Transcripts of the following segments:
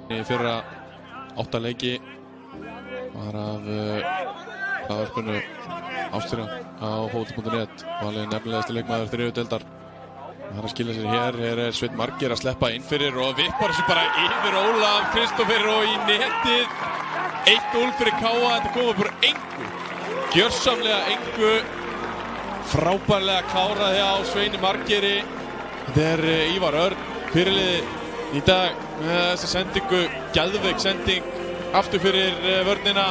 Í fyrra 8 leiki var af hlaðvarpinu Ástríða á fótbolti.net valinn nefnilegasti leikmaður 3. deildar. Það að skilja sér hér er Sveinn Margeir að sleppa inn fyrir og vippar þessu bara yfir Ólaf Kristófer og í netið 1-0 fyrir KA. Þetta kom upp úr engu, gjörsamlega engu, frábærlega klárað hjá Sveini Margeiri. Þetta Ívar Örn, fyrirliði í dag með þessa sendingu, geðveik sending aftur fyrir vörnina.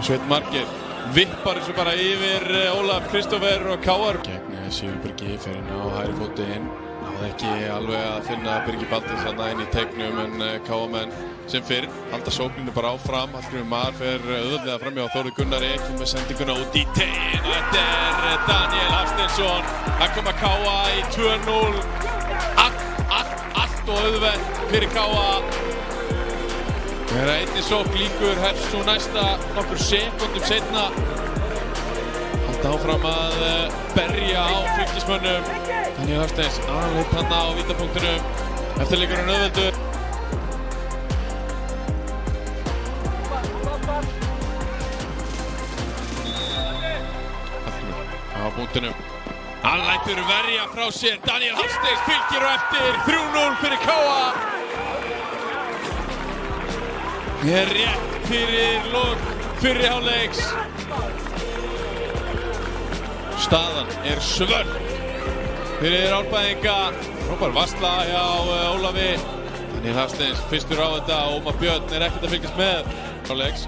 Sveinn Margeir vippar þessu bara yfir Ólaf Kristófer og KR. Gegn Sigurbergi fyrir inn á hægri fótinn. Náði ekki alveg að finna Birgi Baldvins þarna inn í teignum en KR-menn sem fyrr halda sókninu bara áfram. Hallgrímur Mar fer auðveldlega framhjá Þóri Gunnari, kemur með sendinguna út í teiginn og þetta Daniel Hafsteinsson að koma KA í 2-0. Allt og auðvelt fyrir KA. Þegar einni sókn líkur hefst svo næsta nokkur sekúndum seinna. Halda áfram að berja á fylgismönnum. Daniel Hafsteins alveg panna á vítapunktunum. Eftirleikurinn auðveldur. Á punktunum. Hann lætur verja frá sér. Daniel Hafsteins fylgir á eftir. 3-0 fyrir KA. Rétt fyrir lok fyrri hálfleiks. Staðan svört fyrir Árbæinga. Frábær varsla hjá Ólafi. Daniel Hafsteins fyrstur á þetta. Ómar Björn ekkert að fylgjast með hálfleiks.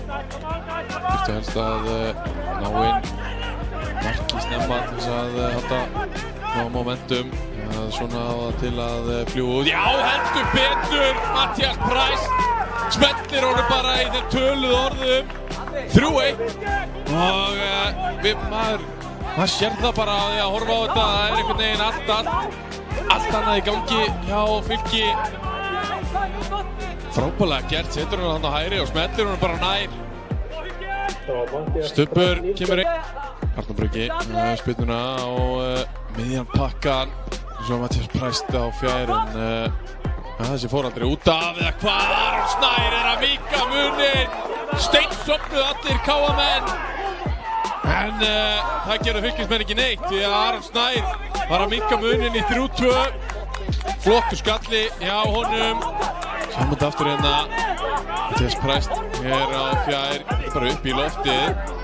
Þurfti helst að ná inn marki snemma til þess að halda ná momentum. Svona á það til að fljúga út. Já, heldur betur Matthías Price smellir honum bara í þeim töluðu orðum. 3-1 og maður sér það bara að því að horfa á þetta. Það einhvern veginn allt annað í gangi hjá Fylki. Frábærlega gert, setur hann á hægri og smellir honum bara nær. Stubbur kemur inn. Arnór Bragi spyrnuna á miðjan pakkan. Svo Matthías Price á fjær en þessi fór aldrei út af eða hvað. Aron Snær að mýka munin. Steinsofnuð allir KA-menn en það gerðu fylkismenn ekki neitt því að Aron Snær var að mýka munin í 3-2. Flottur skalli hjá honum. Sjáum þetta aftur hérna. Matthías Price á fjær, bara upp í loftið.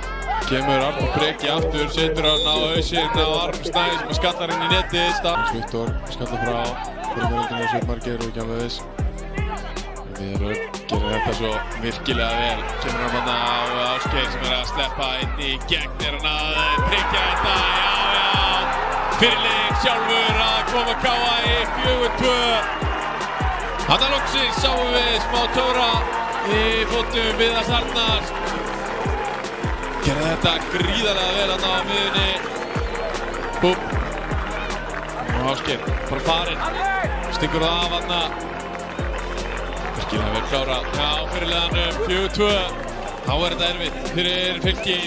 Kemur Arnór Bragi aftur, setur hann á hausinn á Aron Snær sem skallar inn í netið. Viktor skallar frá fyrirmyndinu á Sveinn Margeir og ekki alveg viss. Viðar Örn gerir þetta svo virkilega vel. Kemur hann á Ásgeir sem að sleppa inn í gegn. Hann að tryggja þetta, já. Fyrirliðinn sjálfur að koma KA í 4-2. Þarna loksins sáum við smá tóra í fótum Viðars Arnars. Gerði þetta gríðarlega vel hann á miðunni. Búm. Og Ásgeir bara farinn. Stingur það af hann. Virkilega vel klárað hjá fyrirliðanum 4-2. Þá þetta erfitt fyrir Fylki.